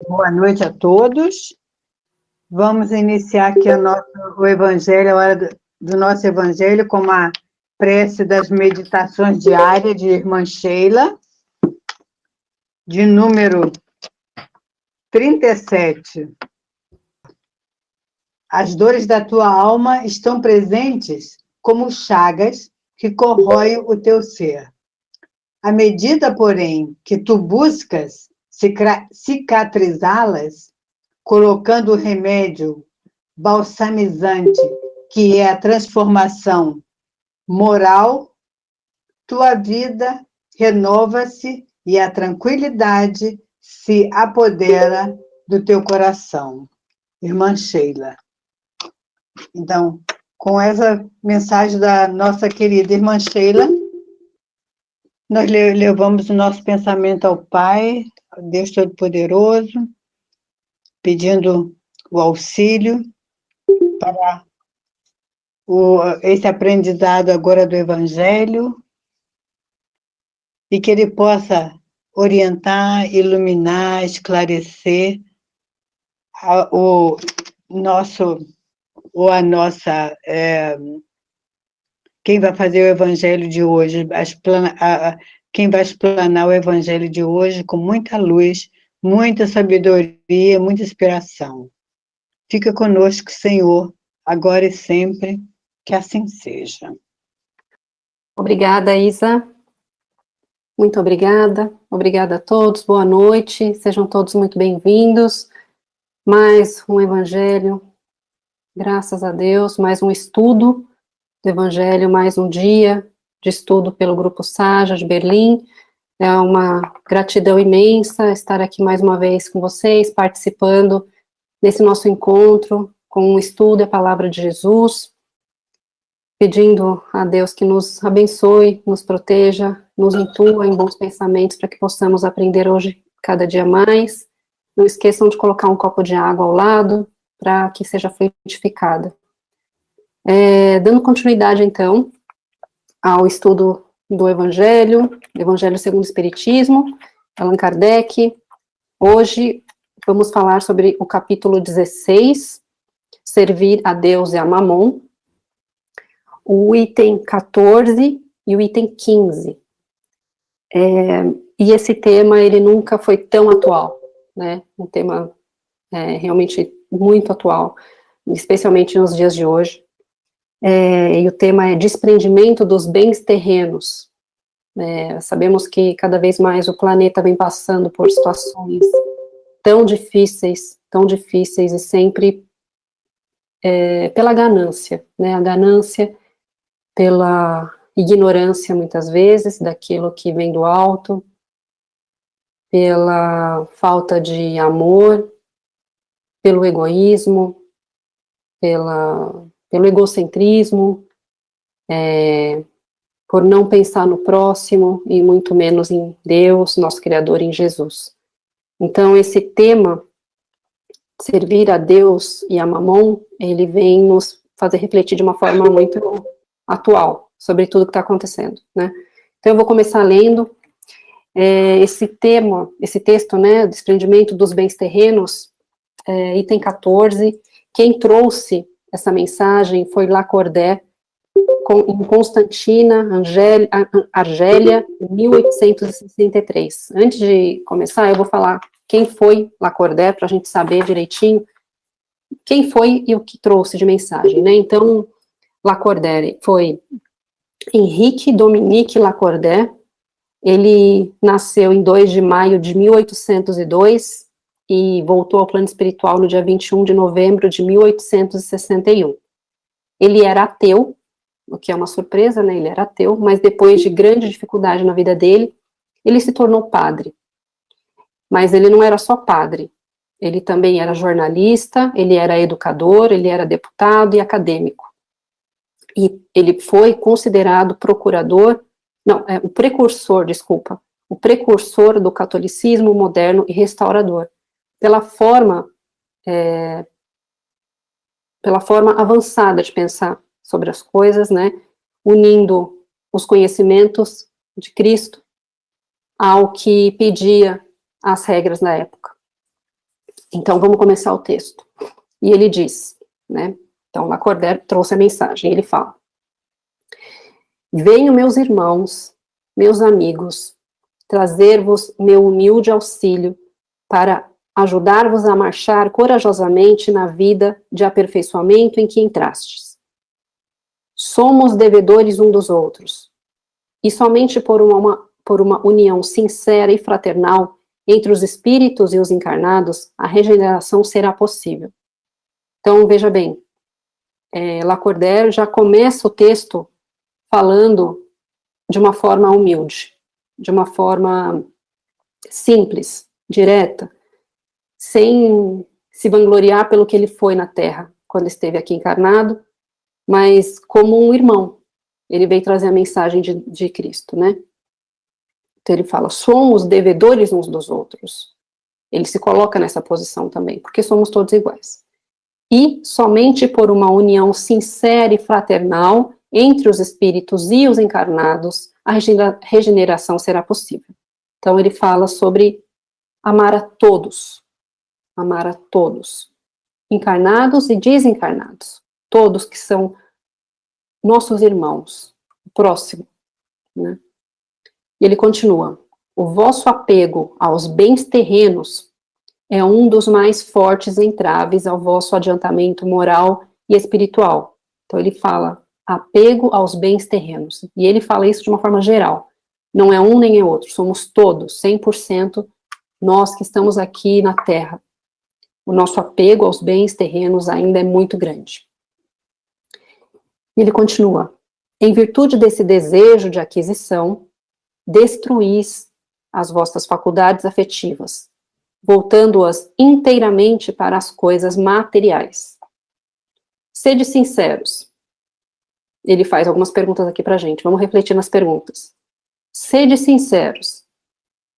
Boa noite a todos. Vamos iniciar aqui o Evangelho, a hora do nosso Evangelho, com a prece das meditações diárias de Irmã Sheila, de número 37. As dores da tua alma estão presentes como chagas que corroem o teu ser. À medida, porém, que tu buscas cicatrizá-las, colocando o remédio balsamizante, que é a transformação moral, tua vida renova-se e a tranquilidade se apodera do teu coração. Irmã Sheila. Então, com essa mensagem da nossa querida irmã Sheila, nós levamos o nosso pensamento ao Pai, ao Deus Todo-Poderoso, pedindo o auxílio para esse aprendizado agora do Evangelho, e que ele possa orientar, iluminar, esclarecer o nosso, ou a nossa, quem vai fazer o Evangelho de hoje, quem vai explanar o Evangelho de hoje com muita luz, muita sabedoria, muita inspiração. Fica conosco, Senhor, agora e sempre, que assim seja. Obrigada, Isa. Muito obrigada. Obrigada a todos. Boa noite. Sejam todos muito bem-vindos. Mais um Evangelho, graças a Deus, mais um estudo do Evangelho, mais um dia de estudo pelo Grupo Saja de Berlim. É uma gratidão imensa estar aqui mais uma vez com vocês, participando desse nosso encontro com o estudo e a palavra de Jesus, pedindo a Deus que nos abençoe, nos proteja, nos intua em bons pensamentos para que possamos aprender hoje cada dia mais. Não esqueçam de colocar um copo de água ao lado para que seja fluidificada. Dando continuidade, então, ao estudo do Evangelho segundo o Espiritismo, Allan Kardec. Hoje vamos falar sobre o capítulo 16, Servir a Deus e a Mamon, o item 14 e o item 15. E esse tema, ele nunca foi tão atual, né? Um tema realmente muito atual, especialmente nos dias de hoje. E o tema é desprendimento dos bens terrenos. Sabemos que cada vez mais o planeta vem passando por situações tão difíceis e sempre pela ganância, né? A ganância pela ignorância, muitas vezes, daquilo que vem do alto, pela falta de amor, pelo egoísmo, pelo egocentrismo, por não pensar no próximo e muito menos em Deus, nosso Criador, em Jesus. Então, esse tema, servir a Deus e a Mamon, ele vem nos fazer refletir de uma forma muito atual sobre tudo que está acontecendo, né? Então, eu vou começar lendo esse texto, né, desprendimento dos bens terrenos, item 14. Quem trouxe essa mensagem foi Lacordaire, em Constantina, Argélia, em 1863. Antes de começar, eu vou falar quem foi Lacordaire, para a gente saber direitinho quem foi e o que trouxe de mensagem, né? Então, Lacordaire foi Henrique Dominique Lacordaire. Ele nasceu em 2 de maio de 1802 e voltou ao plano espiritual no dia 21 de novembro de 1861. Ele era ateu, o que é uma surpresa, né? Ele era ateu, mas depois de grande dificuldade na vida dele, ele se tornou padre. Mas ele não era só padre, ele também era jornalista, ele era educador, ele era deputado e acadêmico. E ele foi considerado o precursor do catolicismo moderno e restaurador, pela forma avançada de pensar sobre as coisas, né, unindo os conhecimentos de Cristo ao que pedia as regras da época. Então, vamos começar o texto. E ele diz, né? Então, Lacordaire trouxe a mensagem, ele fala: venho, meus irmãos, meus amigos, trazer-vos meu humilde auxílio para ajudar-vos a marchar corajosamente na vida de aperfeiçoamento em que entrastes. Somos devedores um dos outros, e somente por uma união sincera e fraternal entre os espíritos e os encarnados, a regeneração será possível. Então, veja bem, Lacordaire já começa o texto falando de uma forma humilde, de uma forma simples, direta, sem se vangloriar pelo que ele foi na Terra, quando esteve aqui encarnado, mas como um irmão. Ele veio trazer a mensagem de Cristo, né? Então ele fala, somos devedores uns dos outros. Ele se coloca nessa posição também, porque somos todos iguais. E somente por uma união sincera e fraternal entre os espíritos e os encarnados, a regeneração será possível. Então ele fala sobre amar a todos, encarnados e desencarnados, todos que são nossos irmãos, o próximo, né? E ele continua, o vosso apego aos bens terrenos é um dos mais fortes entraves ao vosso adiantamento moral e espiritual. Então ele fala, apego aos bens terrenos, e ele fala isso de uma forma geral, não é um nem é outro, somos todos, 100%, nós que estamos aqui na Terra. O nosso apego aos bens terrenos ainda é muito grande. E ele continua, em virtude desse desejo de aquisição, destruís as vossas faculdades afetivas, voltando-as inteiramente para as coisas materiais. Sede sinceros. Ele faz algumas perguntas aqui pra gente, vamos refletir nas perguntas. Sede sinceros.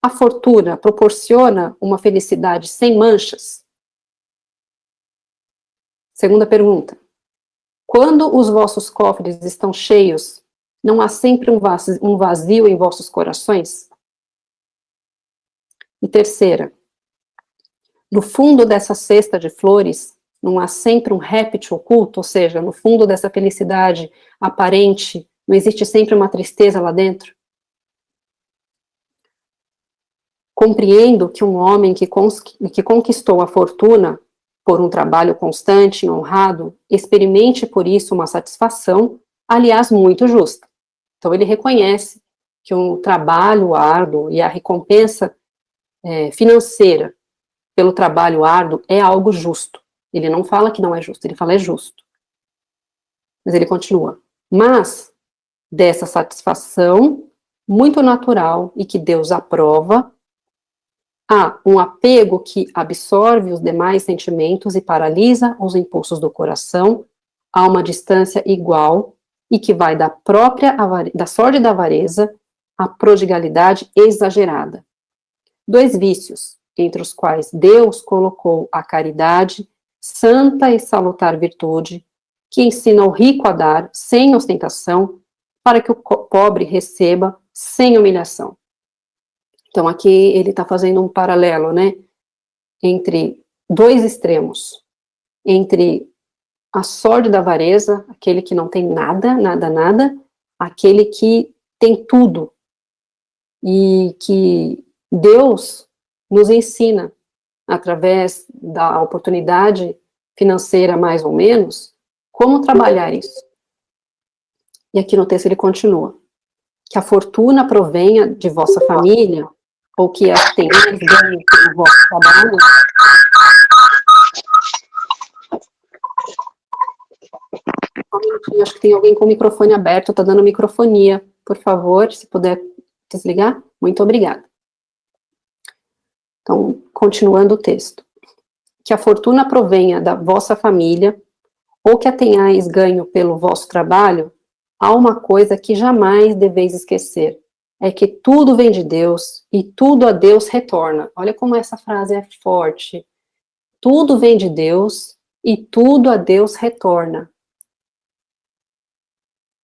A fortuna proporciona uma felicidade sem manchas? Segunda pergunta. Quando os vossos cofres estão cheios, não há sempre um vazio em vossos corações? E terceira, no fundo dessa cesta de flores, não há sempre um réptil oculto, ou seja, no fundo dessa felicidade aparente, não existe sempre uma tristeza lá dentro? Compreendo que um homem que conquistou a fortuna por um trabalho constante e honrado, experimente por isso uma satisfação, aliás, muito justa. Então ele reconhece que um trabalho árduo e a recompensa financeira pelo trabalho árduo é algo justo. Ele não fala que não é justo, ele fala é justo. Mas ele continua. Mas, dessa satisfação muito natural e que Deus aprova, há um apego que absorve os demais sentimentos e paralisa os impulsos do coração a uma distância igual e que vai da sorte da avareza à prodigalidade exagerada. Dois vícios, entre os quais Deus colocou a caridade, santa e salutar virtude, que ensina o rico a dar sem ostentação, para que o pobre receba sem humilhação. Então aqui ele está fazendo um paralelo, né, entre dois extremos, entre a sorte da avareza, aquele que não tem nada, aquele que tem tudo, e que Deus nos ensina, através da oportunidade financeira, mais ou menos, como trabalhar isso. E aqui no texto ele continua, que a fortuna provenha de vossa família, ou que a tenhais ganho pelo vosso trabalho. Acho que tem alguém com o microfone aberto, está dando microfonia. Por favor, se puder desligar. Muito obrigada. Então, continuando o texto. Que a fortuna provenha da vossa família, ou que a tenhais ganho pelo vosso trabalho, há uma coisa que jamais deveis esquecer, é que tudo vem de Deus e tudo a Deus retorna. Olha como essa frase é forte. Tudo vem de Deus e tudo a Deus retorna.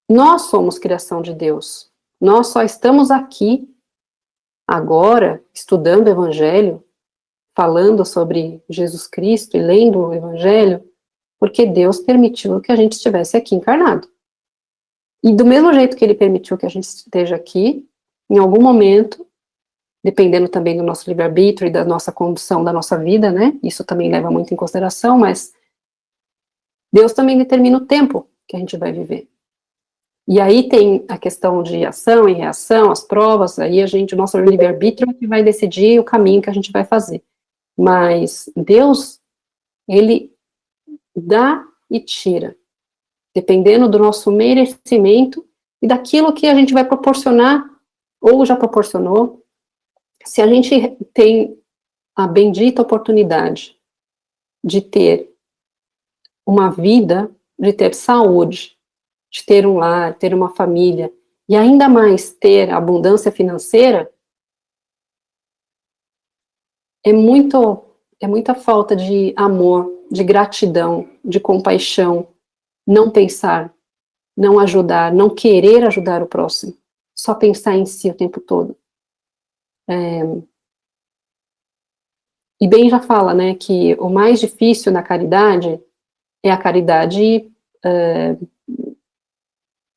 Nós somos criação de Deus. Nós só estamos aqui, agora, estudando o Evangelho, falando sobre Jesus Cristo e lendo o Evangelho, porque Deus permitiu que a gente estivesse aqui encarnado. E do mesmo jeito que Ele permitiu que a gente esteja aqui, em algum momento, dependendo também do nosso livre-arbítrio e da nossa condição da nossa vida, né? Isso também leva muito em consideração, mas Deus também determina o tempo que a gente vai viver. E aí tem a questão de ação e reação, as provas, aí o nosso livre-arbítrio que vai decidir o caminho que a gente vai fazer. Mas Deus, Ele dá e tira, dependendo do nosso merecimento e daquilo que a gente vai proporcionar, ou já proporcionou, se a gente tem a bendita oportunidade de ter uma vida, de ter saúde, de ter um lar, ter uma família, e ainda mais ter abundância financeira, é muita falta de amor, de gratidão, de compaixão, não pensar, não ajudar, não querer ajudar o próximo, só pensar em si o tempo todo. E bem já fala, né, que o mais difícil na caridade é a caridade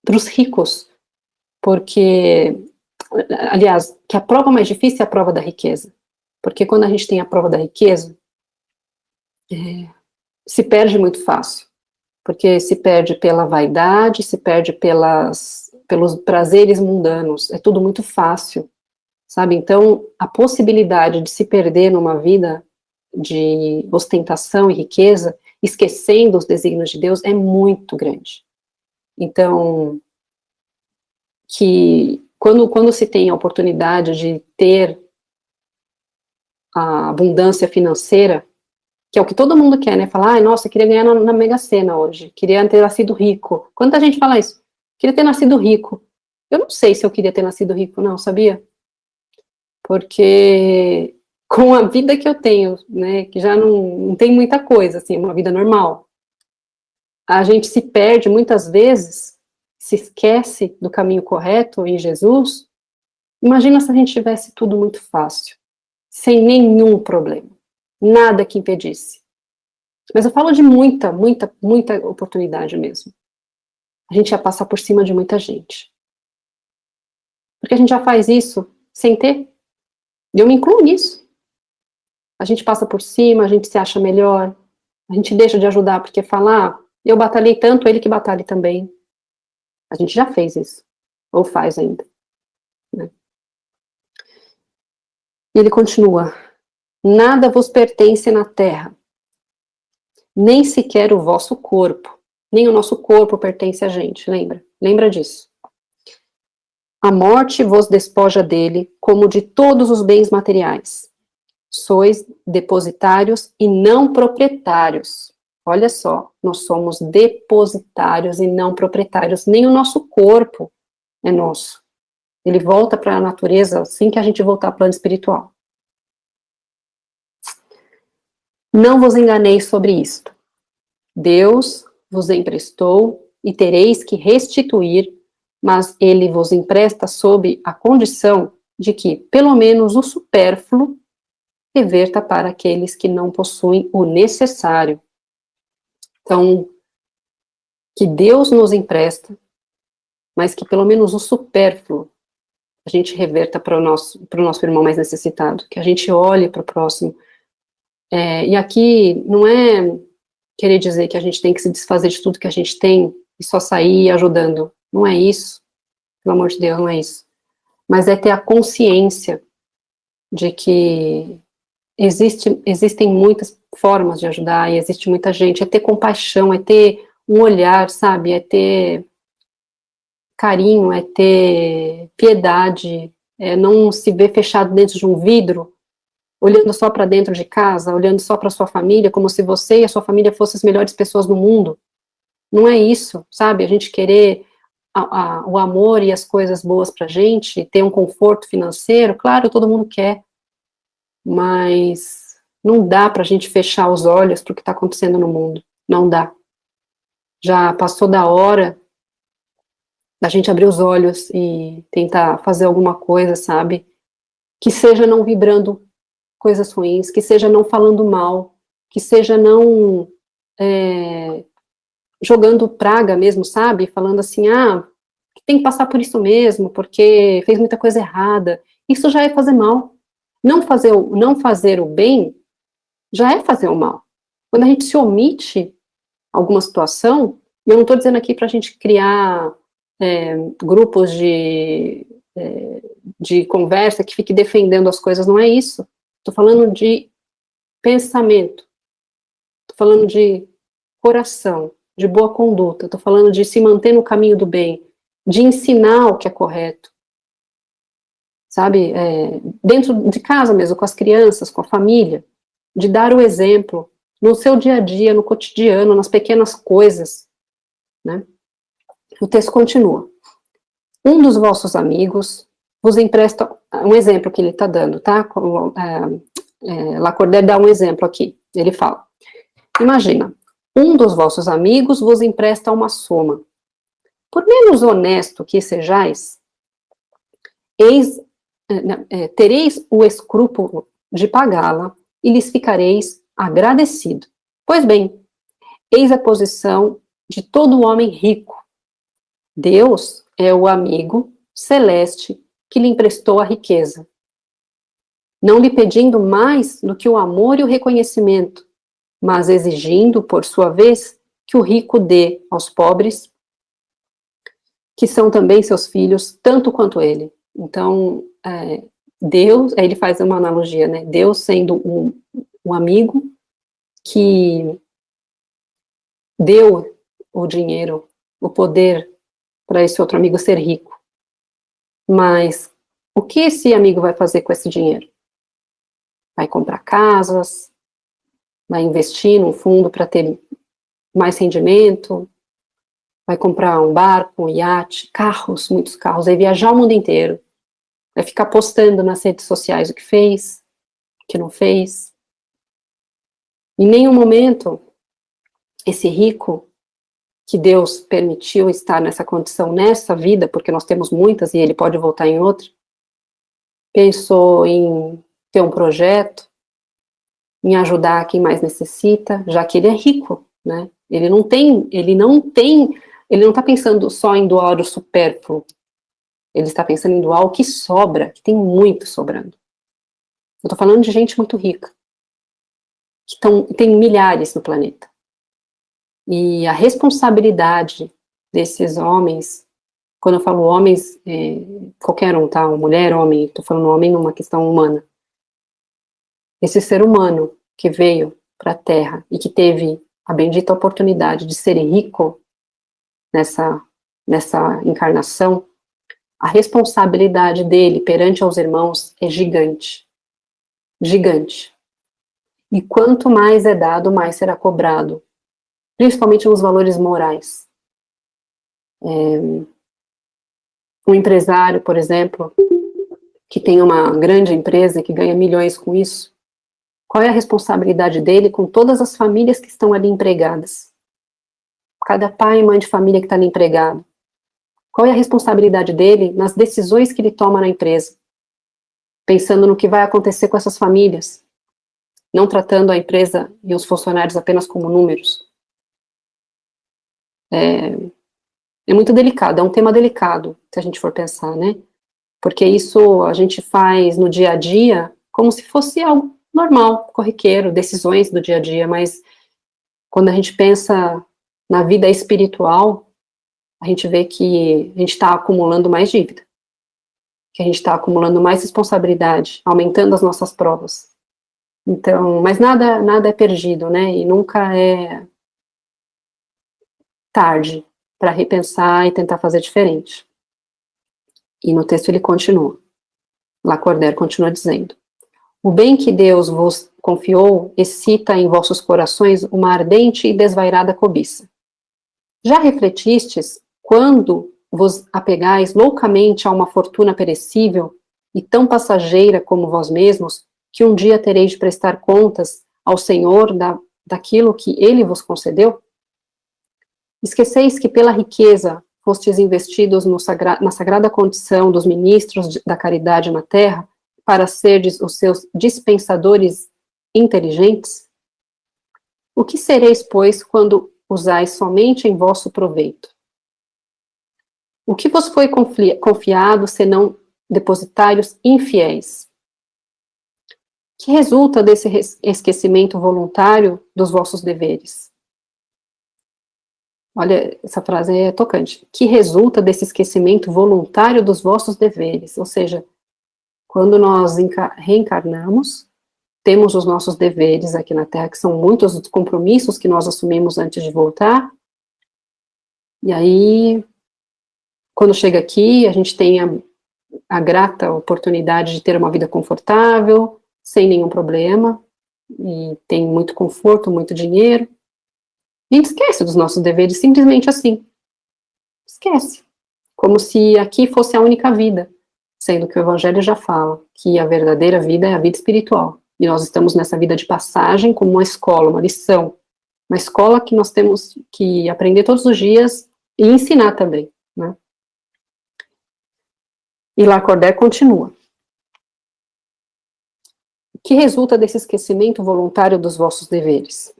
para os ricos, porque, aliás, que a prova mais difícil é a prova da riqueza, porque quando a gente tem a prova da riqueza, se perde muito fácil, porque se perde pela vaidade, se perde pelos prazeres mundanos, é tudo muito fácil, sabe? Então, a possibilidade de se perder numa vida de ostentação e riqueza, esquecendo os desígnios de Deus, é muito grande. Então, que quando se tem a oportunidade de ter a abundância financeira, que é o que todo mundo quer, né? Falar, ai, nossa, eu queria ganhar na Mega Sena hoje, queria ter nascido rico. Quanta gente fala isso? Queria ter nascido rico. Eu não sei se eu queria ter nascido rico, não, sabia? Porque com a vida que eu tenho, né, que já não tem muita coisa, assim, uma vida normal, a gente se perde muitas vezes, se esquece do caminho correto em Jesus. Imagina se a gente tivesse tudo muito fácil, sem nenhum problema, nada que impedisse. Mas eu falo de muita oportunidade mesmo. A gente ia passar por cima de muita gente. Porque a gente já faz isso sem ter. E eu me incluo nisso. A gente passa por cima, a gente se acha melhor, a gente deixa de ajudar porque fala, eu batalhei tanto, ele que batalhe também. A gente já fez isso, ou faz ainda. Né? E ele continua, nada vos pertence na terra, nem sequer o vosso corpo, nem o nosso corpo pertence a gente, lembra? Lembra disso. A morte vos despoja dele, como de todos os bens materiais. Sois depositários e não proprietários. Olha só, nós somos depositários e não proprietários. Nem o nosso corpo é nosso. Ele volta para a natureza assim que a gente voltar ao plano espiritual. Não vos enganeis sobre isto. Deus vos emprestou e tereis que restituir, mas ele vos empresta sob a condição de que, pelo menos, o supérfluo reverta para aqueles que não possuem o necessário. Então, que Deus nos empresta, mas que pelo menos o supérfluo a gente reverta para o nosso irmão mais necessitado, que a gente olhe para o próximo. E aqui não é querer dizer que a gente tem que se desfazer de tudo que a gente tem e só sair ajudando. Não é isso, pelo amor de Deus, não é isso. Mas é ter a consciência de que existem muitas formas de ajudar e existe muita gente, é ter compaixão, é ter um olhar, sabe, é ter carinho, é ter piedade, é não se ver fechado dentro de um vidro, olhando só para dentro de casa, olhando só para sua família, como se você e a sua família fossem as melhores pessoas do mundo. Não é isso, sabe, a gente querer o amor e as coisas boas pra gente, ter um conforto financeiro, claro, todo mundo quer, mas não dá pra gente fechar os olhos pro que está acontecendo no mundo, não dá. Já passou da hora da gente abrir os olhos e tentar fazer alguma coisa, sabe, que seja não vibrando coisas ruins, que seja não falando mal, que seja não jogando praga mesmo, sabe? Falando assim, tem que passar por isso mesmo, porque fez muita coisa errada. Isso já é fazer mal. Não fazer o bem já é fazer o mal. Quando a gente se omite alguma situação, e eu não estou dizendo aqui para a gente criar grupos de conversa que fique defendendo as coisas, não é isso. Estou falando de pensamento, estou falando de coração, de boa conduta, estou falando de se manter no caminho do bem, de ensinar o que é correto, sabe? Dentro de casa mesmo, com as crianças, com a família, de dar o exemplo no seu dia a dia, no cotidiano, nas pequenas coisas, né? O texto continua. Um dos vossos amigos vos empresta, um exemplo que ele está dando, tá? Lacordaire dá um exemplo aqui, ele fala, imagina, um dos vossos amigos vos empresta uma soma. Por menos honesto que sejais, tereis o escrúpulo de pagá-la e lhes ficareis agradecido. Pois bem, eis a posição de todo homem rico. Deus é o amigo celeste que lhe emprestou a riqueza, não lhe pedindo mais do que o amor e o reconhecimento, mas exigindo, por sua vez, que o rico dê aos pobres, que são também seus filhos, tanto quanto ele. Então, Deus, aí ele faz uma analogia, né? Deus sendo um amigo que deu o dinheiro, o poder para esse outro amigo ser rico. Mas o que esse amigo vai fazer com esse dinheiro? Vai comprar casas, vai investir num fundo para ter mais rendimento, vai comprar um barco, um iate, carros, muitos carros, vai viajar o mundo inteiro, vai ficar postando nas redes sociais o que fez, o que não fez. Em nenhum momento, esse rico que Deus permitiu estar nessa condição, nessa vida, porque nós temos muitas e ele pode voltar em outra, pensou em ter um projeto, em ajudar quem mais necessita, já que ele é rico, né? Ele não está pensando só em doar o supérfluo, ele está pensando em doar o que sobra, que tem muito sobrando. Eu estou falando de gente muito rica, que tem milhares no planeta. E a responsabilidade desses homens, quando eu falo homens, qualquer um, tá? Mulher, homem, estou falando homem numa questão humana. Esse ser humano que veio para a Terra e que teve a bendita oportunidade de ser rico nessa encarnação, a responsabilidade dele perante aos irmãos é gigante. Gigante. E quanto mais é dado, mais será cobrado. Principalmente nos valores morais. Um empresário, por exemplo, que tem uma grande empresa que ganha milhões com isso, qual é a responsabilidade dele com todas as famílias que estão ali empregadas? Cada pai e mãe de família que está ali empregado. Qual é a responsabilidade dele nas decisões que ele toma na empresa? Pensando no que vai acontecer com essas famílias, não tratando a empresa e os funcionários apenas como números. É muito delicado, é um tema delicado, se a gente for pensar, né? Porque isso a gente faz no dia a dia como se fosse algo normal, corriqueiro, decisões do dia a dia, mas quando a gente pensa na vida espiritual, a gente vê que a gente está acumulando mais dívida, que a gente está acumulando mais responsabilidade, aumentando as nossas provas. Então, mas nada é perdido, né? E nunca é tarde para repensar e tentar fazer diferente. E no texto ele continua. Lacordaire continua dizendo: o bem que Deus vos confiou excita em vossos corações uma ardente e desvairada cobiça. Já refletistes quando vos apegais loucamente a uma fortuna perecível e tão passageira como vós mesmos, que um dia tereis de prestar contas ao Senhor daquilo que Ele vos concedeu? Esqueceis que pela riqueza fostes investidos na sagrada condição dos ministros da caridade na terra, para serdes os seus dispensadores inteligentes? O que sereis, pois, quando usais somente em vosso proveito? O que vos foi confiado, senão depositários infiéis? Que resulta desse esquecimento voluntário dos vossos deveres? Olha, essa frase é tocante. Que resulta desse esquecimento voluntário dos vossos deveres? Ou seja, quando nós reencarnamos, temos os nossos deveres aqui na Terra, que são muitos os compromissos que nós assumimos antes de voltar. E aí, quando chega aqui, a gente tem a grata oportunidade de ter uma vida confortável, sem nenhum problema, e tem muito conforto, muito dinheiro. A gente esquece dos nossos deveres simplesmente assim. Esquece. Como se aqui fosse a única vida, sendo que o Evangelho já fala que a verdadeira vida é a vida espiritual. E nós estamos nessa vida de passagem como uma escola, uma lição. Uma escola que nós temos que aprender todos os dias e ensinar também, né? E Lacordaire continua. O que resulta desse esquecimento voluntário dos vossos deveres?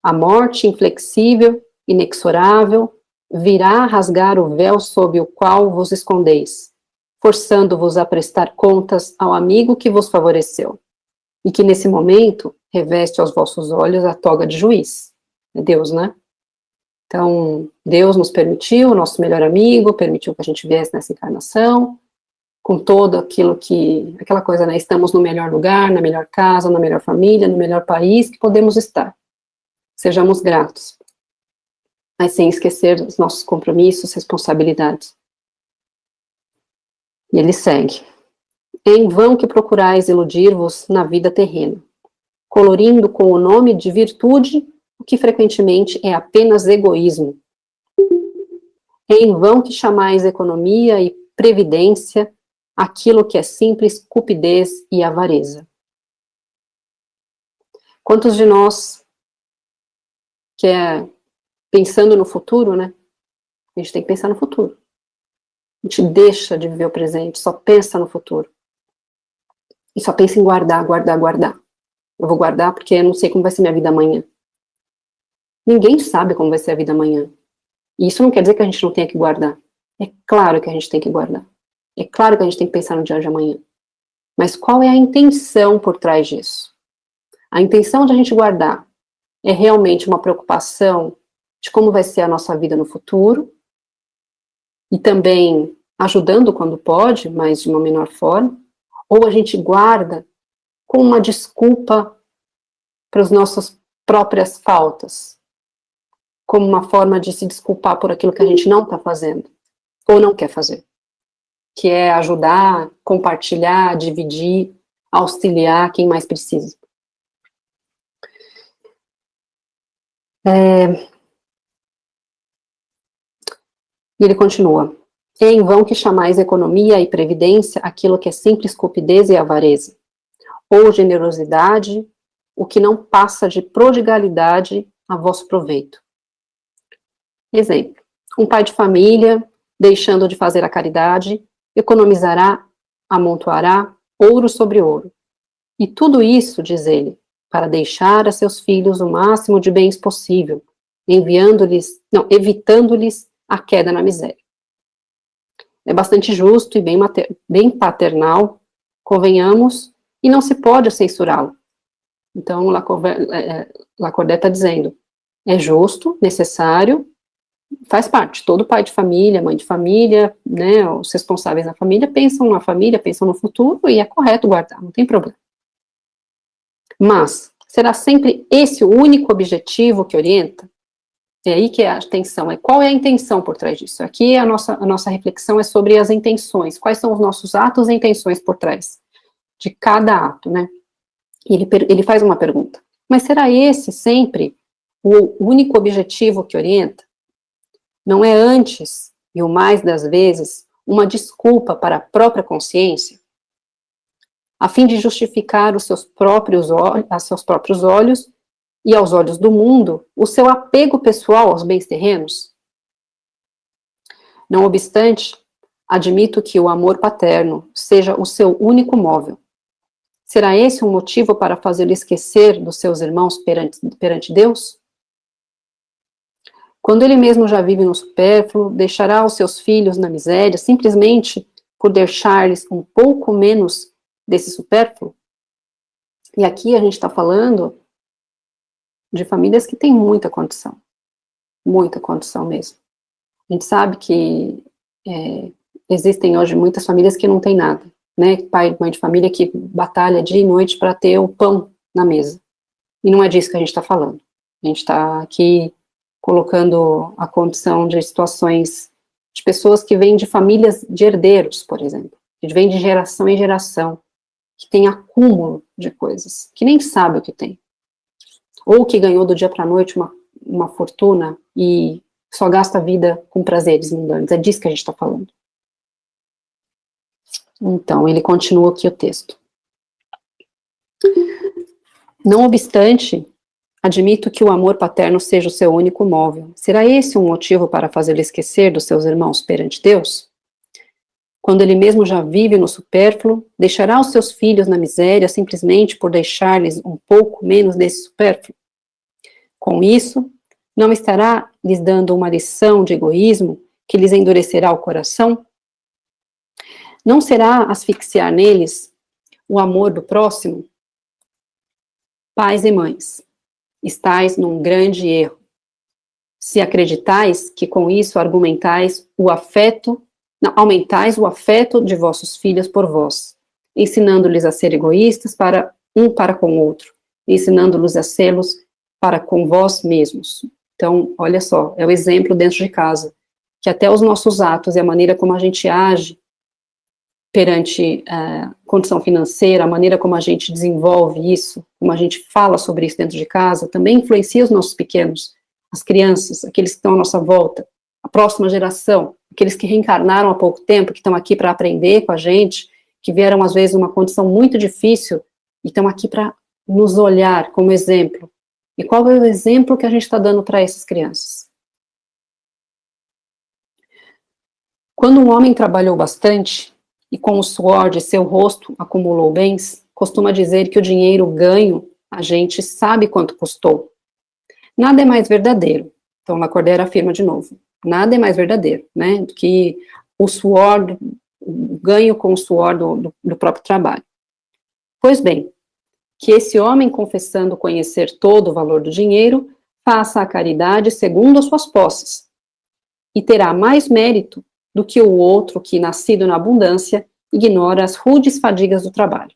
A morte inflexível, inexorável, virá rasgar o véu sob o qual vos escondeis, forçando-vos a prestar contas ao amigo que vos favoreceu, e que nesse momento reveste aos vossos olhos a toga de juiz. É Deus, né? Então, Deus nos permitiu, o nosso melhor amigo, permitiu que a gente viesse nessa encarnação, com todo aquela coisa, né? Estamos no melhor lugar, na melhor casa, na melhor família, no melhor país que podemos estar. Sejamos gratos, mas sem esquecer os nossos compromissos, responsabilidades. E ele segue. É em vão que procurais iludir-vos na vida terrena, colorindo com o nome de virtude o que frequentemente é apenas egoísmo. É em vão que chamais economia e previdência aquilo que é simples cupidez e avareza. Quantos de nós que é pensando no futuro, né? A gente tem que pensar no futuro. A gente deixa de viver o presente, só pensa no futuro. E só pensa em guardar, guardar, guardar. Eu vou guardar porque eu não sei como vai ser minha vida amanhã. Ninguém sabe como vai ser a vida amanhã. E isso não quer dizer que a gente não tenha que guardar. É claro que a gente tem que guardar. É claro que a gente tem que pensar no dia de amanhã. Mas qual é a intenção por trás disso? A intenção de a gente guardar é realmente uma preocupação de como vai ser a nossa vida no futuro, e também ajudando quando pode, mas de uma menor forma, ou a gente guarda com uma desculpa para as nossas próprias faltas, como uma forma de se desculpar por aquilo que a gente não está fazendo, ou não quer fazer, que é ajudar, compartilhar, dividir, auxiliar quem mais precisa. E ele continua. É em vão que chamais economia e previdência aquilo que é simples cupidez e avareza, ou generosidade, o que não passa de prodigalidade a vosso proveito. Exemplo, um pai de família, deixando de fazer a caridade, economizará, amontoará ouro sobre ouro. E tudo isso, diz ele, para deixar a seus filhos o máximo de bens possível, evitando-lhes a queda na miséria. É bastante justo e bem paternal, convenhamos, e não se pode censurá-lo. Então, Lacordaire está dizendo, é justo, necessário, faz parte. Todo pai de família, mãe de família, né, os responsáveis da família pensam na família, pensam no futuro, e é correto guardar, não tem problema. Mas, será sempre esse o único objetivo que orienta? É aí que é a atenção, qual é a intenção por trás disso? Aqui a nossa reflexão é sobre as intenções, quais são os nossos atos e intenções por trás de cada ato, né? E ele faz uma pergunta, mas será esse sempre o único objetivo que orienta? Não é antes, e o mais das vezes, uma desculpa para a própria consciência? A fim de justificar a seus próprios olhos e aos olhos do mundo, o seu apego pessoal aos bens terrenos? Não obstante, admito que o amor paterno seja o seu único móvel. Será esse um motivo para fazê-lo esquecer dos seus irmãos perante Deus? Quando ele mesmo já vive no supérfluo, deixará os seus filhos na miséria simplesmente por deixar-lhes um pouco menos desse supérfluo? E aqui a gente está falando de famílias que têm muita condição mesmo. A gente sabe que existem hoje muitas famílias que não têm nada, né? Pai e mãe de família que batalha dia e noite para ter o pão na mesa. E não é disso que a gente está falando. A gente está aqui colocando a condição de situações de pessoas que vêm de famílias de herdeiros, por exemplo, que vêm de geração em geração, que tem acúmulo de coisas, que nem sabe o que tem. Ou que ganhou do dia para a noite uma fortuna e só gasta a vida com prazeres mundanos. É disso que a gente está falando. Então, ele continua aqui o texto. Não obstante, admito que o amor paterno seja o seu único móvel. Será esse um motivo para fazê-lo esquecer dos seus irmãos perante Deus? Quando ele mesmo já vive no supérfluo, deixará os seus filhos na miséria simplesmente por deixar-lhes um pouco menos desse supérfluo? Com isso, não estará lhes dando uma lição de egoísmo que lhes endurecerá o coração? Não será asfixiar neles o amor do próximo? Pais e mães, estais num grande erro, se acreditais que com isso aumentais o afeto de vossos filhos por vós, ensinando-lhes a ser egoístas para com o outro, ensinando-los a sê-los para com vós mesmos. Então, olha só, é o exemplo dentro de casa, que até os nossos atos e a maneira como a gente age perante a condição financeira, a maneira como a gente desenvolve isso, como a gente fala sobre isso dentro de casa, também influencia os nossos pequenos, as crianças, aqueles que estão à nossa volta, a próxima geração, aqueles que reencarnaram há pouco tempo, que estão aqui para aprender com a gente, que vieram às vezes numa condição muito difícil e estão aqui para nos olhar como exemplo. E qual é o exemplo que a gente está dando para essas crianças? Quando um homem trabalhou bastante e com o suor de seu rosto acumulou bens, costuma dizer que o dinheiro ganho a gente sabe quanto custou. Nada é mais verdadeiro. Então, Lacordaire afirma de novo. Nada é mais verdadeiro, né, do que o suor, o ganho com o suor do próprio trabalho. Pois bem, que esse homem, confessando conhecer todo o valor do dinheiro, faça a caridade segundo as suas posses, e terá mais mérito do que o outro que, nascido na abundância, ignora as rudes fadigas do trabalho.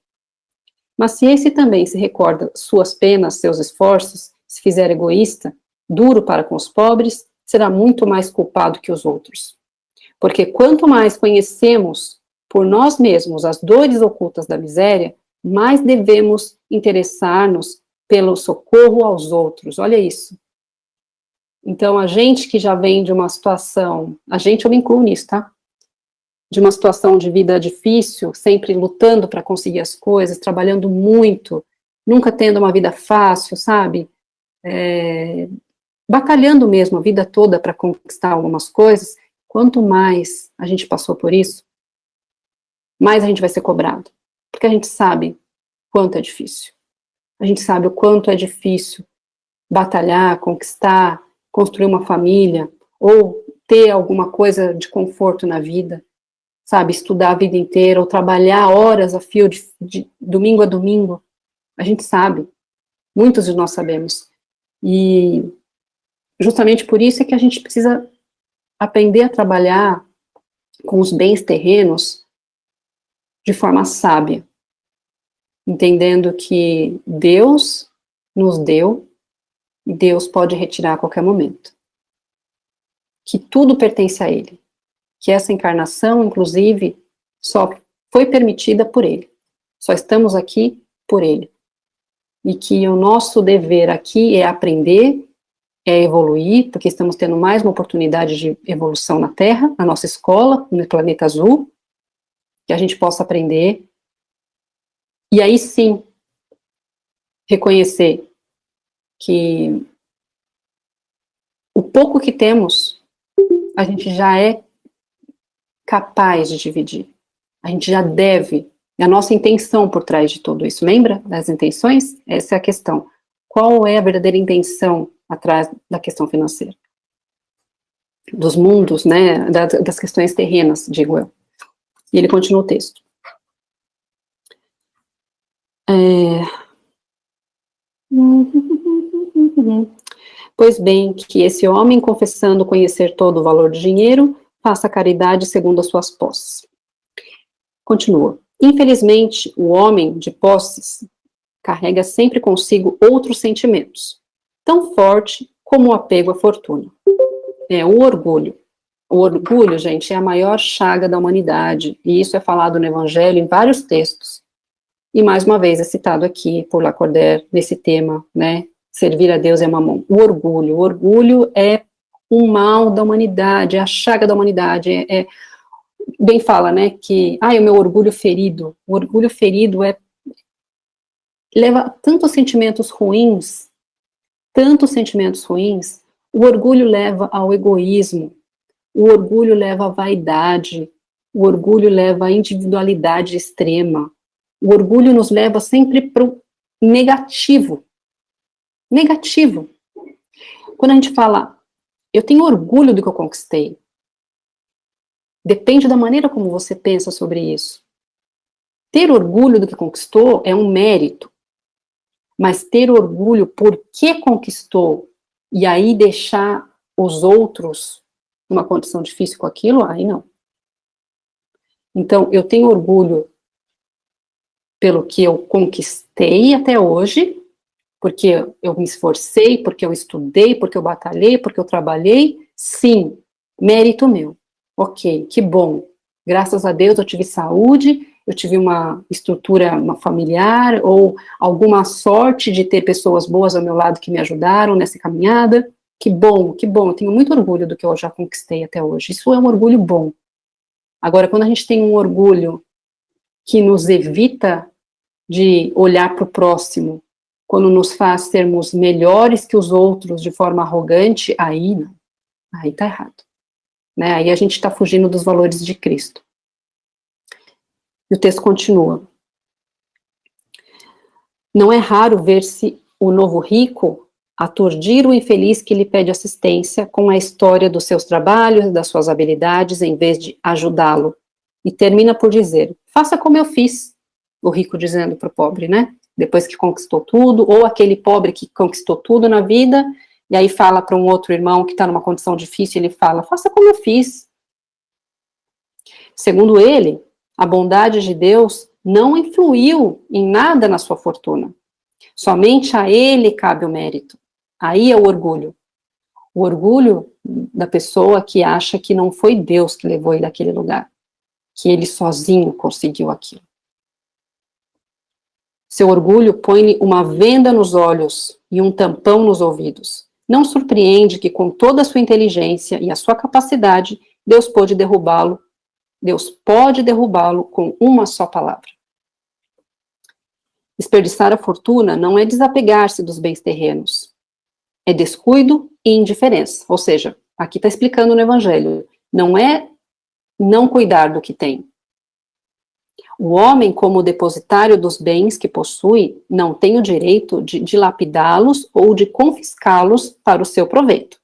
Mas se esse também se recorda suas penas, seus esforços, se fizer egoísta, duro para com os pobres, será muito mais culpado que os outros. Porque quanto mais conhecemos por nós mesmos as dores ocultas da miséria, mais devemos interessar-nos pelo socorro aos outros. Olha isso. Então, a gente que já vem de uma situação, eu me incluo nisso, tá? De uma situação de vida difícil, sempre lutando para conseguir as coisas, trabalhando muito, nunca tendo uma vida fácil, sabe? Batalhando mesmo a vida toda para conquistar algumas coisas. Quanto mais a gente passou por isso, mais a gente vai ser cobrado. Porque a gente sabe quanto é difícil. A gente sabe o quanto é difícil batalhar, conquistar, construir uma família, ou ter alguma coisa de conforto na vida, sabe, estudar a vida inteira, ou trabalhar horas a fio de domingo a domingo. A gente sabe, muitos de nós sabemos. E justamente por isso é que a gente precisa aprender a trabalhar com os bens terrenos de forma sábia, entendendo que Deus nos deu e Deus pode retirar a qualquer momento. Que tudo pertence a Ele. Que essa encarnação, inclusive, só foi permitida por Ele. Só estamos aqui por Ele. E que o nosso dever aqui é aprender, é evoluir, porque estamos tendo mais uma oportunidade de evolução na Terra, na nossa escola, no planeta azul, que a gente possa aprender. E aí sim, reconhecer que o pouco que temos, a gente já é capaz de dividir. A gente já deve. É a nossa intenção por trás de tudo isso. Lembra das intenções? Essa é a questão. Qual é a verdadeira intenção atrás da questão financeira? Dos mundos, né? Das questões terrenas, digo eu. E ele continua o texto. Pois bem, que esse homem, confessando conhecer todo o valor do dinheiro, faça caridade segundo as suas posses. Continua. Infelizmente, o homem de posses carrega sempre consigo outros sentimentos, tão forte como o apego à fortuna. É o orgulho. O orgulho, gente, é a maior chaga da humanidade, e isso é falado no Evangelho em vários textos. E mais uma vez é citado aqui por Lacordaire nesse tema, né? Servir a Deus é mamão. O orgulho é um mal da humanidade, é a chaga da humanidade. Bem fala, né, que, o meu orgulho ferido. O orgulho ferido leva tantos sentimentos ruins. O orgulho leva ao egoísmo. O orgulho leva à vaidade. O orgulho leva à individualidade extrema. O orgulho nos leva sempre para o negativo. Negativo. Quando a gente fala, eu tenho orgulho do que eu conquistei, depende da maneira como você pensa sobre isso. Ter orgulho do que conquistou é um mérito, mas ter orgulho por que conquistou e aí deixar os outros numa condição difícil com aquilo, aí não. Então, eu tenho orgulho pelo que eu conquistei até hoje, porque eu me esforcei, porque eu estudei, porque eu batalhei, porque eu trabalhei, sim, mérito meu. Ok, que bom. Graças a Deus eu tive saúde, eu tive uma estrutura familiar, ou alguma sorte de ter pessoas boas ao meu lado que me ajudaram nessa caminhada. Que bom, eu tenho muito orgulho do que eu já conquistei até hoje. Isso é um orgulho bom. Agora, quando a gente tem um orgulho que nos evita de olhar para o próximo, quando nos faz sermos melhores que os outros de forma arrogante, aí não. Aí tá errado. Né? Aí a gente está fugindo dos valores de Cristo. E o texto continua. Não é raro ver-se o novo rico aturdir o infeliz que lhe pede assistência com a história dos seus trabalhos, das suas habilidades, em vez de ajudá-lo. E termina por dizer, faça como eu fiz, o rico dizendo para o pobre, né? Depois que conquistou tudo, ou aquele pobre que conquistou tudo na vida, e aí fala para um outro irmão que está numa condição difícil, ele fala, faça como eu fiz. Segundo ele, a bondade de Deus não influiu em nada na sua fortuna. Somente a ele cabe o mérito. Aí é o orgulho. O orgulho da pessoa que acha que não foi Deus que levou ele àquele lugar, que ele sozinho conseguiu aquilo. Seu orgulho põe-lhe uma venda nos olhos e um tampão nos ouvidos. Não surpreende que, com toda a sua inteligência e a sua capacidade, Deus pode derrubá-lo com uma só palavra. Desperdiçar a fortuna não é desapegar-se dos bens terrenos. É descuido e indiferença. Ou seja, aqui está explicando no Evangelho, não é não cuidar do que tem. O homem, como depositário dos bens que possui, não tem o direito de dilapidá-los ou de confiscá-los para o seu proveito.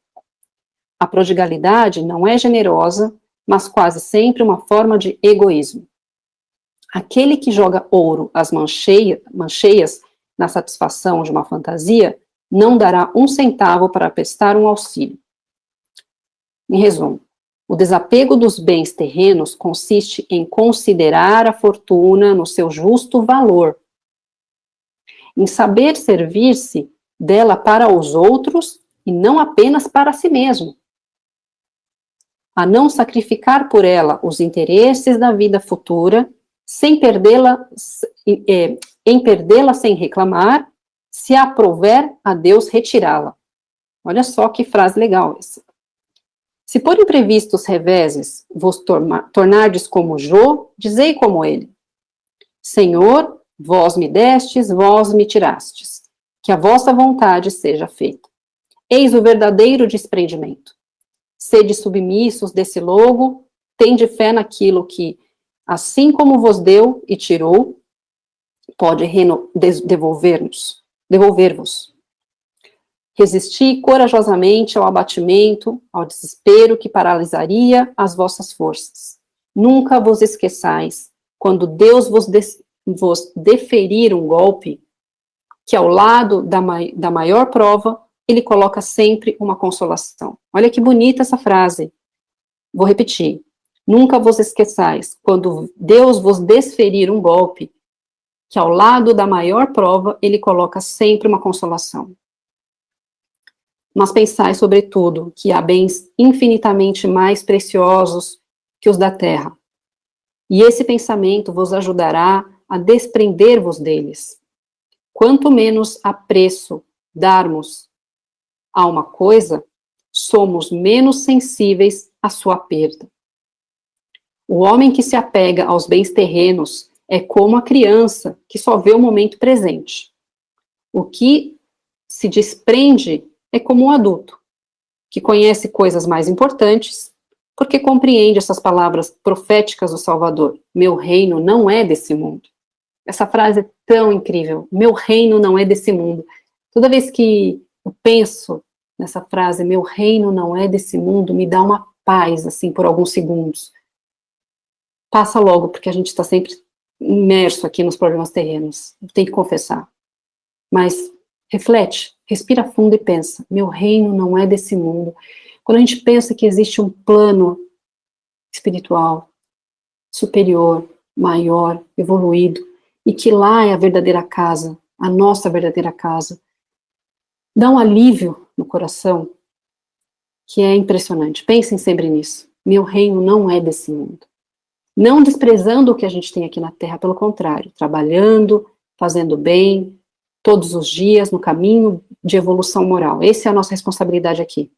A prodigalidade não é generosa, mas quase sempre uma forma de egoísmo. Aquele que joga ouro às mancheias na satisfação de uma fantasia, não dará um centavo para prestar um auxílio. Em resumo, o desapego dos bens terrenos consiste em considerar a fortuna no seu justo valor, em saber servir-se dela para os outros e não apenas para si mesmo, a não sacrificar por ela os interesses da vida futura, em perdê-la sem reclamar, se aprouver a Deus retirá-la. Olha só que frase legal essa. Se por imprevistos reveses vos tornardes como Jó, dizei como ele. Senhor, vós me destes, vós me tirastes. Que a vossa vontade seja feita. Eis o verdadeiro desprendimento. Sede submissos desse logo, tende fé naquilo que, assim como vos deu e tirou, pode devolver-vos. Resisti corajosamente ao abatimento, ao desespero que paralisaria as vossas forças. Nunca vos esqueçais, quando Deus vos deferir um golpe, que ao lado da maior prova, ele coloca sempre uma consolação. Olha que bonita essa frase. Vou repetir. Nunca vos esqueçais, quando Deus vos desferir um golpe, que ao lado da maior prova, ele coloca sempre uma consolação. Mas pensai, sobretudo, que há bens infinitamente mais preciosos que os da terra. E esse pensamento vos ajudará a desprender-vos deles. Quanto menos apreço darmos a uma coisa, somos menos sensíveis à sua perda. O homem que se apega aos bens terrenos é como a criança que só vê o momento presente. O que se desprende é como um adulto, que conhece coisas mais importantes, porque compreende essas palavras proféticas do Salvador. Meu reino não é desse mundo. Essa frase é tão incrível. Meu reino não é desse mundo. Toda vez que eu penso nessa frase, meu reino não é desse mundo, me dá uma paz, assim, por alguns segundos. Passa logo, porque a gente está sempre imerso aqui nos problemas terrenos. Tem que confessar. Mas reflete, respira fundo e pensa, meu reino não é desse mundo. Quando a gente pensa que existe um plano espiritual, superior, maior, evoluído, e que lá é a verdadeira casa, a nossa verdadeira casa, dá um alívio no coração que é impressionante. Pensem sempre nisso. Meu reino não é desse mundo. Não desprezando o que a gente tem aqui na Terra, pelo contrário, trabalhando, fazendo bem, todos os dias, no caminho de evolução moral. Essa é a nossa responsabilidade aqui.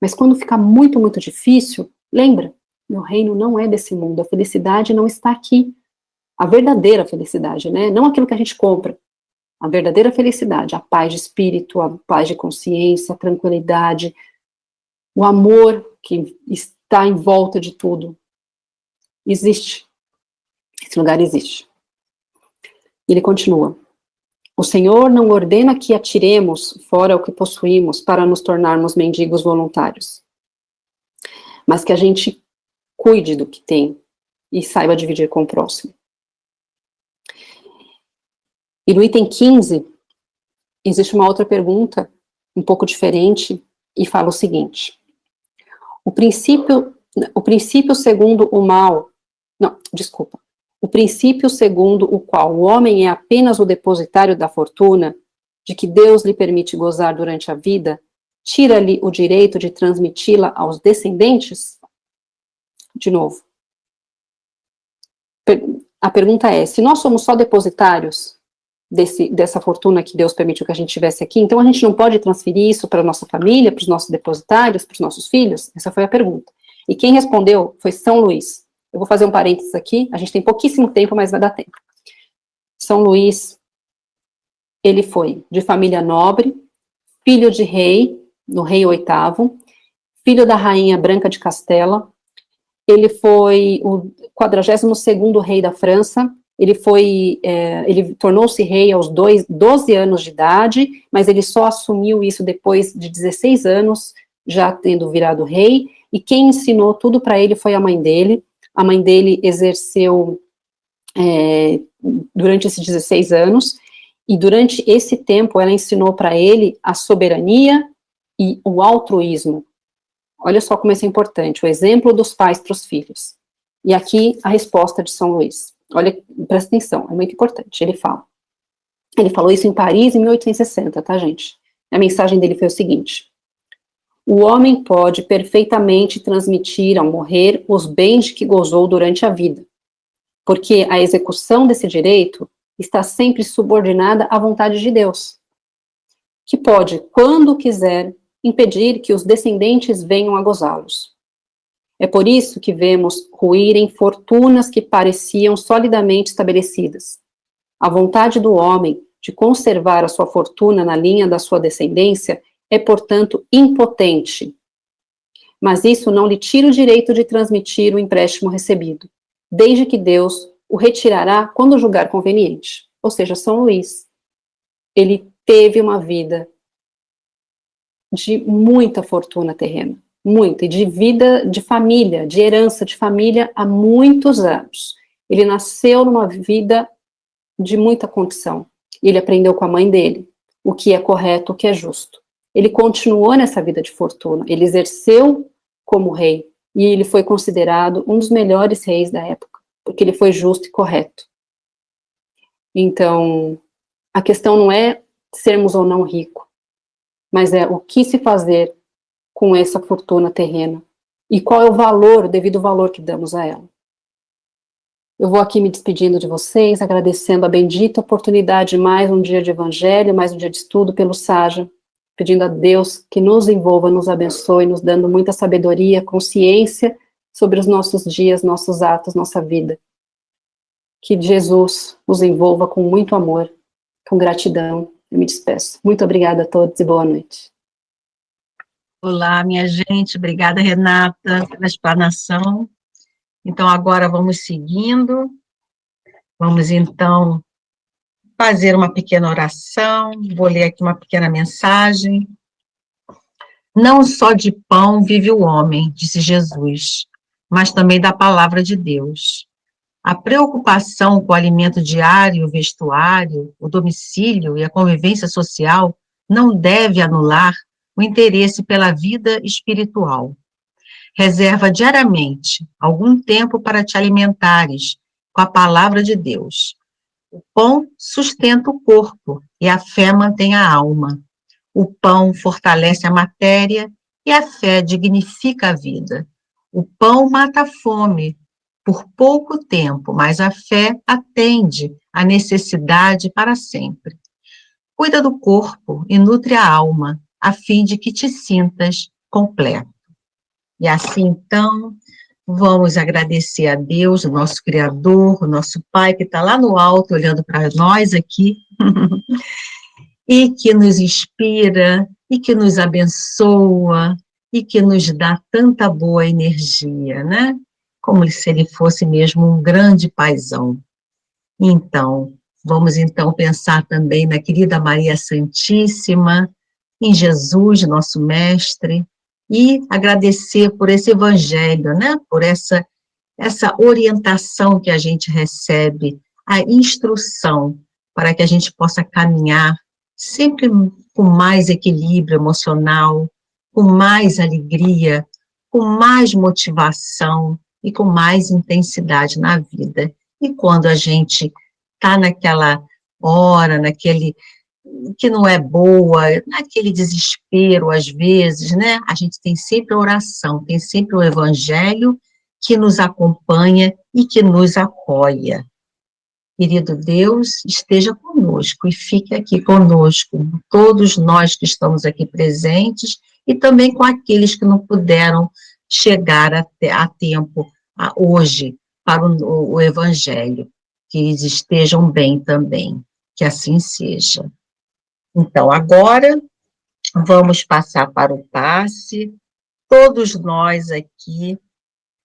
Mas quando ficar muito, muito difícil, lembra, meu reino não é desse mundo, a felicidade não está aqui. A verdadeira felicidade, né? Não aquilo que a gente compra. A verdadeira felicidade, a paz de espírito, a paz de consciência, a tranquilidade, o amor que está em volta de tudo. Existe. Esse lugar existe. Ele continua. O Senhor não ordena que atiremos fora o que possuímos para nos tornarmos mendigos voluntários, mas que a gente cuide do que tem e saiba dividir com o próximo. E no item 15, existe uma outra pergunta, um pouco diferente, e fala o seguinte. O princípio segundo o mal, o princípio segundo o qual o homem é apenas o depositário da fortuna, de que Deus lhe permite gozar durante a vida, tira-lhe o direito de transmiti-la aos descendentes? De novo. A pergunta é, se nós somos só depositários dessa fortuna que Deus permitiu que a gente tivesse aqui, então a gente não pode transferir isso para a nossa família, para os nossos depositários, para os nossos filhos? Essa foi a pergunta. E quem respondeu foi São Luís. Eu vou fazer um parênteses aqui, a gente tem pouquíssimo tempo, mas vai dar tempo. São Luís, ele foi de família nobre, filho de rei, no rei VIII, filho da rainha Branca de Castela, ele foi o 42º rei da França, ele tornou-se rei aos 12 anos de idade, mas ele só assumiu isso depois de 16 anos, já tendo virado rei, e quem ensinou tudo para ele foi a mãe dele. A mãe dele exerceu durante esses 16 anos, e durante esse tempo ela ensinou para ele a soberania e o altruísmo. Olha só como isso é importante, o exemplo dos pais para os filhos. E aqui a resposta de São Luís. Olha, presta atenção, é muito importante. Ele falou isso em Paris em 1860, tá, gente? A mensagem dele foi o seguinte: o homem pode perfeitamente transmitir ao morrer os bens de que gozou durante a vida, porque a execução desse direito está sempre subordinada à vontade de Deus, que pode, quando quiser, impedir que os descendentes venham a gozá-los. É por isso que vemos ruírem fortunas que pareciam solidamente estabelecidas. A vontade do homem de conservar a sua fortuna na linha da sua descendência é, portanto, impotente. mas isso não lhe tira o direito de transmitir o empréstimo recebido, desde que Deus o retirará quando julgar conveniente. Ou seja, São Luís, ele teve uma vida de muita fortuna terrena, muita, e de vida de família, de herança de família há muitos anos. Ele nasceu numa vida de muita condição. Ele aprendeu com a mãe dele o que é correto, o que é justo. Ele continuou nessa vida de fortuna, ele exerceu como rei, e ele foi considerado um dos melhores reis da época, porque ele foi justo e correto. Então, a questão não é sermos ou não ricos, mas é o que se fazer com essa fortuna terrena, e qual é o valor, o devido valor que damos a ela. Eu vou aqui me despedindo de vocês, agradecendo a bendita oportunidade de mais um dia de evangelho, mais um dia de estudo pelo Saja, pedindo a Deus que nos envolva, nos abençoe, nos dando muita sabedoria, consciência sobre os nossos dias, nossos atos, nossa vida. Que Jesus nos envolva com muito amor, com gratidão. Eu me despeço. Muito obrigada a todos e boa noite. Olá, minha gente. Obrigada, Renata, pela explanação. Então, agora vamos seguindo. Vamos, então, fazer uma pequena oração. Vou ler aqui uma pequena mensagem. Não só de pão vive o homem, disse Jesus, mas também da palavra de Deus. A preocupação com o alimento diário, o vestuário, o domicílio e a convivência social não deve anular o interesse pela vida espiritual. Reserva diariamente algum tempo para te alimentares com a palavra de Deus. O pão sustenta o corpo e a fé mantém a alma. O pão fortalece a matéria e a fé dignifica a vida. O pão mata a fome por pouco tempo, mas a fé atende à necessidade para sempre. Cuida do corpo e nutre a alma, a fim de que te sintas completo. E assim, então, vamos agradecer a Deus, o nosso Criador, o nosso Pai, que está lá no alto, olhando para nós aqui, e que nos inspira, e que nos abençoa, e que nos dá tanta boa energia, né? Como se ele fosse mesmo um grande paizão. Então, vamos então pensar também na querida Maria Santíssima, em Jesus, nosso Mestre, e agradecer por esse evangelho, né? Por essa orientação que a gente recebe, a instrução, para que a gente possa caminhar sempre com mais equilíbrio emocional, com mais alegria, com mais motivação e com mais intensidade na vida. E quando a gente está naquela hora, naquele que não é boa, naquele desespero, às vezes, né? A gente tem sempre a oração, tem sempre o evangelho que nos acompanha e que nos apoia. Querido Deus, esteja conosco e fique aqui conosco, todos nós que estamos aqui presentes e também com aqueles que não puderam chegar a tempo hoje para o evangelho, que eles estejam bem também, que assim seja. Então, agora, vamos passar para o passe. Todos nós aqui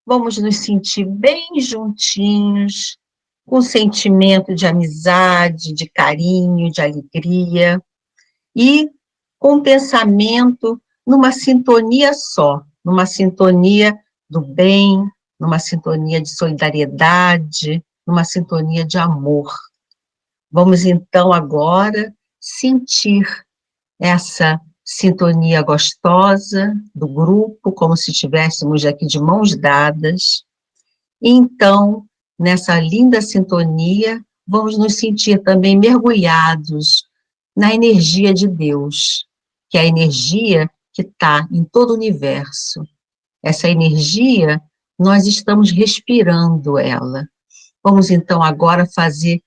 vamos nos sentir bem juntinhos, com sentimento de amizade, de carinho, de alegria, e com pensamento numa sintonia só, numa sintonia do bem, numa sintonia de solidariedade, numa sintonia de amor. Vamos, então, agora sentir essa sintonia gostosa do grupo, como se estivéssemos aqui de mãos dadas. E então, nessa linda sintonia, vamos nos sentir também mergulhados na energia de Deus, que é a energia que está em todo o universo. Essa energia, nós estamos respirando ela. Vamos então agora fazer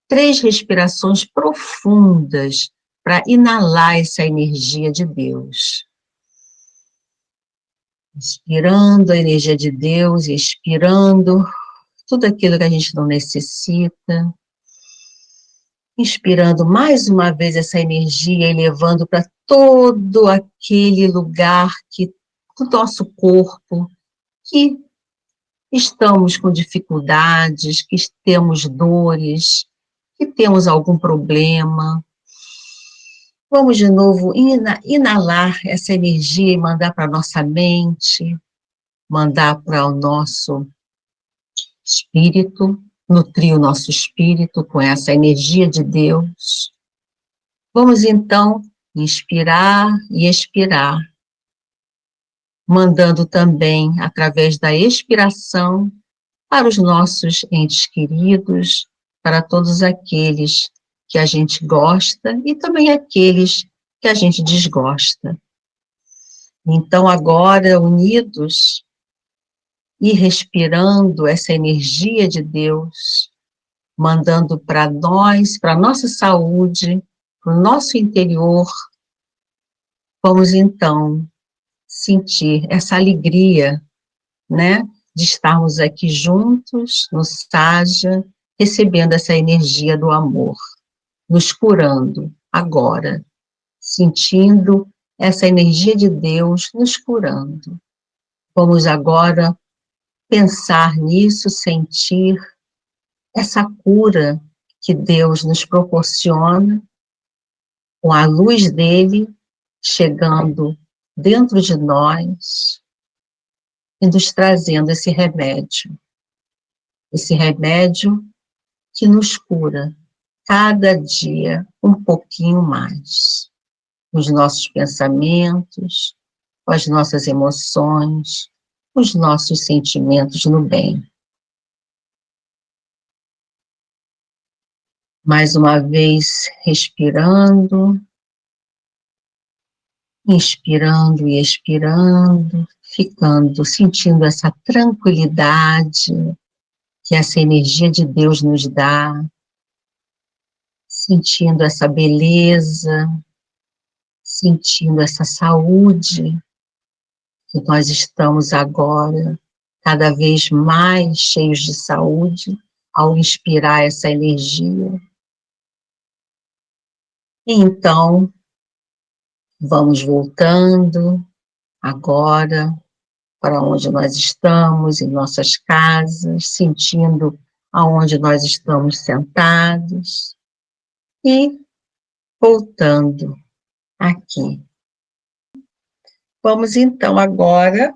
3 respirações profundas para inalar essa energia de Deus. Inspirando a energia de Deus, expirando tudo aquilo que a gente não necessita. Inspirando mais uma vez essa energia e levando para todo aquele lugar que do nosso corpo, que estamos com dificuldades, que temos dores, que temos algum problema. Vamos de novo inalar essa energia e mandar para a nossa mente, mandar para o nosso espírito, nutrir o nosso espírito com essa energia de Deus. Vamos então inspirar e expirar, mandando também, através da expiração, para os nossos entes queridos, para todos aqueles que a gente gosta e também aqueles que a gente desgosta. Então, agora, unidos e respirando essa energia de Deus, mandando para nós, para a nossa saúde, para o nosso interior, vamos então sentir essa alegria, né, de estarmos aqui juntos no Saja, recebendo essa energia do amor, nos curando agora, sentindo essa energia de Deus nos curando. Vamos agora pensar nisso, sentir essa cura que Deus nos proporciona, com a luz dele chegando dentro de nós e nos trazendo esse remédio que nos cura cada dia um pouquinho mais, os nossos pensamentos, as nossas emoções, os nossos sentimentos no bem. Mais uma vez, respirando, inspirando e expirando, sentindo essa tranquilidade que essa energia de Deus nos dá, sentindo essa beleza, sentindo essa saúde que nós estamos agora cada vez mais cheios de saúde ao inspirar essa energia. Então, vamos voltando agora para onde nós estamos, em nossas casas, sentindo aonde nós estamos sentados e voltando aqui. Vamos então agora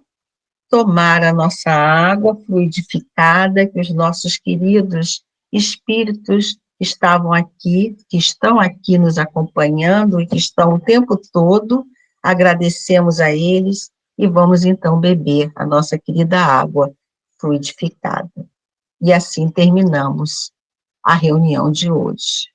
tomar a nossa água fluidificada que os nossos queridos espíritos estavam aqui, que estão aqui nos acompanhando e que estão o tempo todo. Agradecemos a eles e vamos então beber a nossa querida água fluidificada. E assim terminamos a reunião de hoje.